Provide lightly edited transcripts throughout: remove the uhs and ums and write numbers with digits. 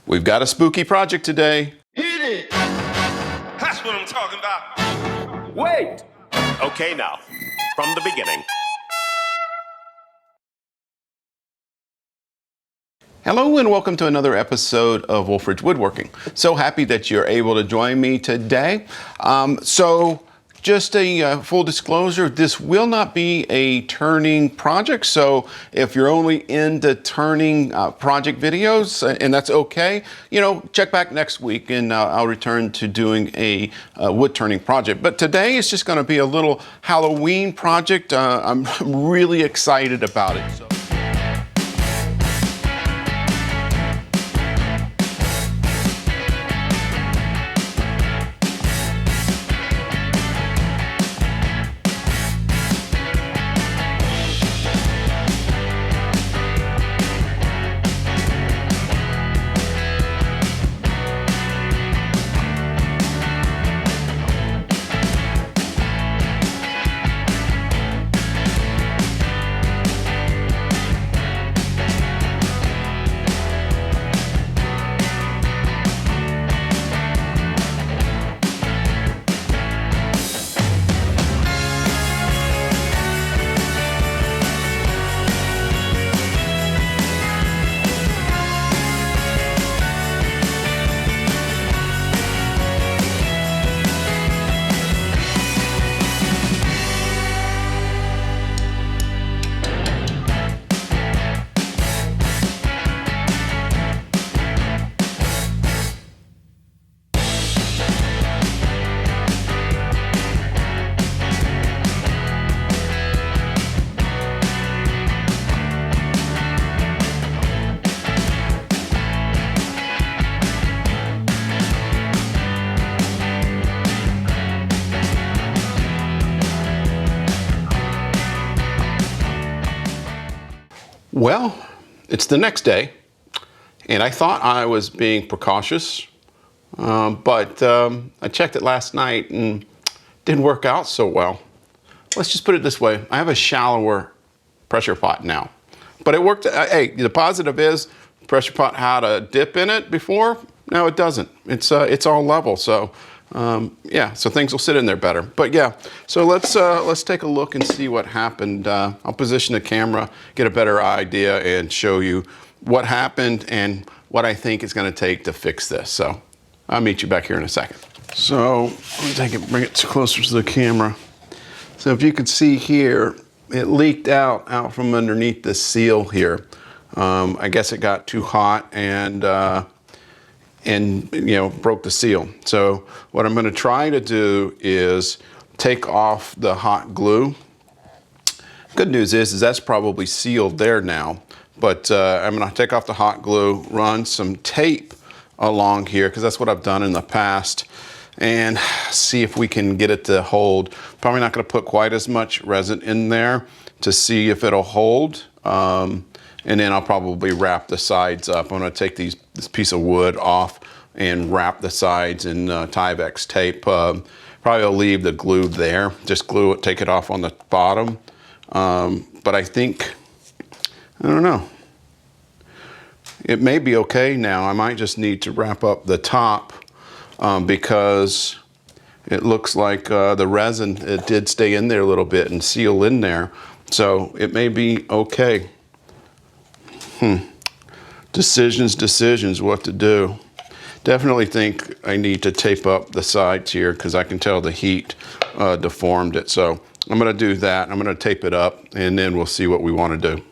We've got a spooky project today. Hit it! That's what I'm talking about. Wait! Okay, now, from the beginning. Hello and welcome to another episode of Wolfridge Woodworking. So happy that you're able to join me today. Just a full disclosure, this will not be a turning project. So if you're only into turning project videos, and that's okay, check back next week and I'll return to doing a wood turning project. But today is just going to be a little Halloween project. I'm really excited about it. Well, it's the next day, and I thought I was being precautious, but I checked it last night and didn't work out so well. Let's just put it this way. I have a shallower pressure pot now, but it worked. Hey, the positive is the pressure pot had a dip in it before. Now it doesn't. It's all level, so yeah, so things will sit in there better. But yeah, so let's take a look and see what happened. I'll position the camera, get a better idea, and show you what happened and what I think it's going to take to fix this. So I'll meet you back here in a second. So let me bring it closer to the camera. So if you can see here, it leaked out from underneath this seal here. I guess it got too hot and broke the seal. So what I'm going to try to do is take off the hot glue. Good news is that's probably sealed there now, but I'm going to take off the hot glue, run some tape along here, because that's what I've done in the past, and see if we can get it to hold. Probably not going to put quite as much resin in there to see if it'll hold. And then I'll probably wrap the sides up. I'm going to take this piece of wood off and wrap the sides in Tyvek tape. Probably I'll leave the glue there. Just glue it, take it off on the bottom. But I think, I don't know. It may be okay now. I might just need to wrap up the top because it looks like the resin, it did stay in there a little bit and seal in there. So it may be okay. Decisions, what to do. Definitely think I need to tape up the sides here because I can tell the heat deformed it. So I'm going to do that. I'm going to tape it up and then we'll see what we want to do.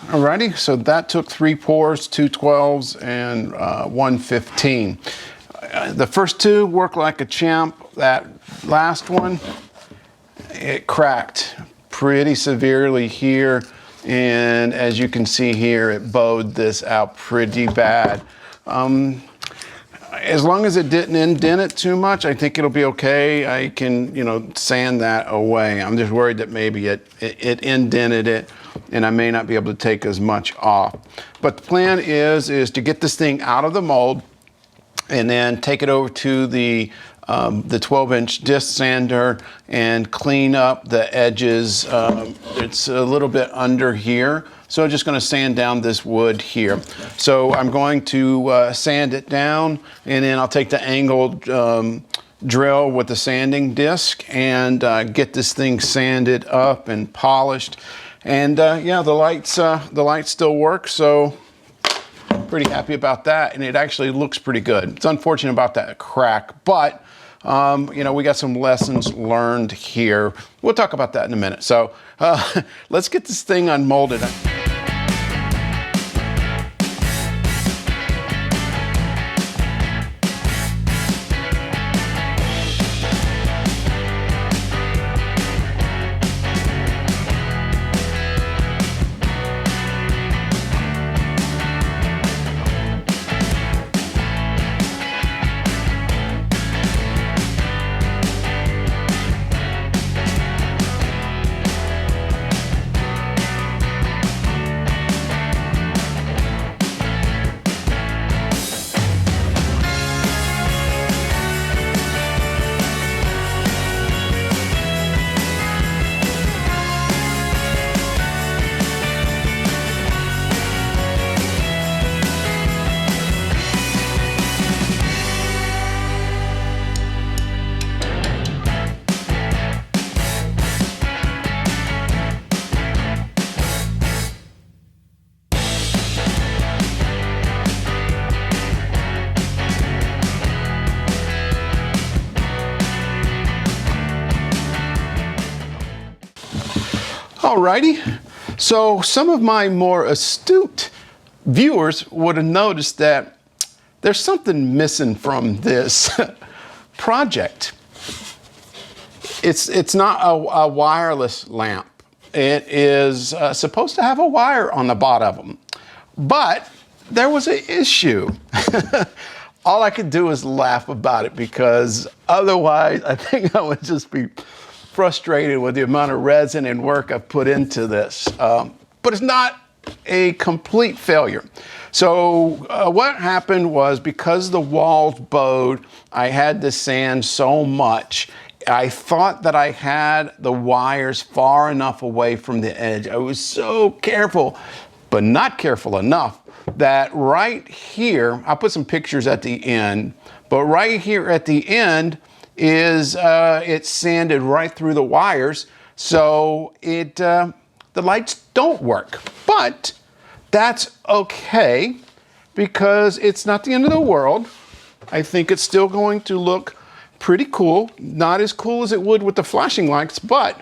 Alrighty, so that took 3 pours, 2 12s, and 1 15. The first 2 worked like a champ. That last one, it cracked pretty severely here, and as you can see here, it bowed this out pretty bad. as long as it didn't indent it too much, I think it'll be okay. I can, you know, sand that away. I'm just worried that maybe it indented it and I may not be able to take as much off. But the plan is to get this thing out of the mold and then take it over to the 12-inch disc sander and clean up the edges. It's a little bit under here, so I'm just going to sand down this wood here. So I'm going to sand it down, and then I'll take the angled drill with the sanding disc and get this thing sanded up and polished. And yeah, the lights still work, so pretty happy about that, and it actually looks pretty good. It's unfortunate about that crack, but you know, we got some lessons learned here. We'll talk about that in a minute. So let's get this thing unmolded. Alrighty, so some of my more astute viewers would have noticed that there's something missing from this project. It's not a wireless lamp. It is supposed to have a wire on the bottom, but there was an issue. All I could do is laugh about it because otherwise I think I would just be frustrated with the amount of resin and work I've put into this. But it's not a complete failure. So what happened was, because the walls bowed, I had to sand so much. I thought that I had the wires far enough away from the edge. I was so careful, but not careful enough, that right here, I'll put some pictures at the end, but right here at the end is it's sanded right through the wires, so the lights don't work. But that's okay, because it's not the end of the world. I think it's still going to look pretty cool. Not as cool as it would with the flashing lights, but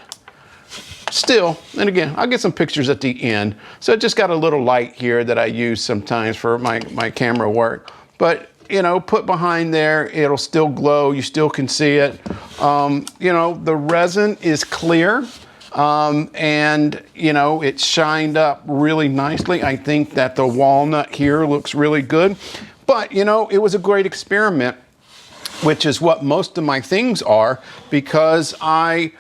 still. And again, I'll get some pictures at the end. So I just got a little light here that I use sometimes for my camera work. But you know, put behind there, it'll still glow. You still can see it. You know, the resin is clear, and you know, it's shined up really nicely. I think that the walnut here looks really good. But you know, it was a great experiment, which is what most of my things are, because I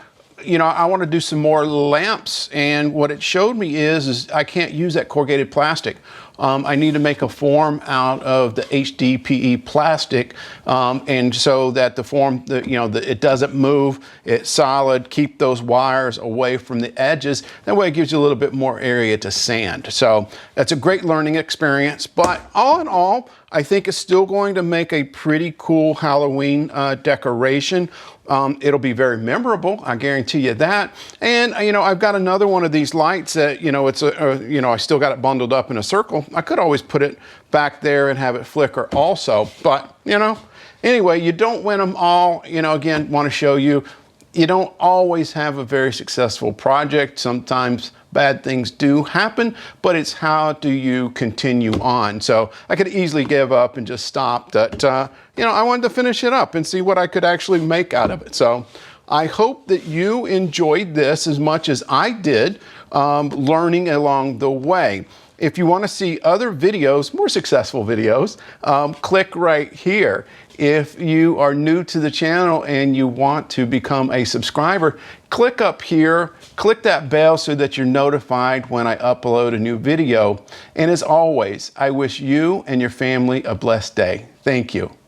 want to do some more lamps, and what it showed me is I can't use that corrugated plastic. I need to make a form out of the HDPE plastic, and so that the form, it doesn't move, it's solid, keep those wires away from the edges. That way it gives you a little bit more area to sand. So that's a great learning experience, but all in all, I think it's still going to make a pretty cool Halloween decoration. It'll be very memorable, I guarantee you that. And you know, I've got another one of these lights that, you know, it's I still got it bundled up in a circle. I could always put it back there and have it flicker also, but you know, anyway, you don't win them all. You know, again, want to show you, you don't always have a very successful project. Sometimes bad things do happen, but it's how do you continue on. So I could easily give up and just stop, that you know, I wanted to finish it up and see what I could actually make out of it. So I hope that you enjoyed this as much as I did, learning along the way. If you want to see other videos, more successful videos, click right here. If you are new to the channel and you want to become a subscriber, click up here, click that bell so that you're notified when I upload a new video. And as always, I wish you and your family a blessed day. Thank you.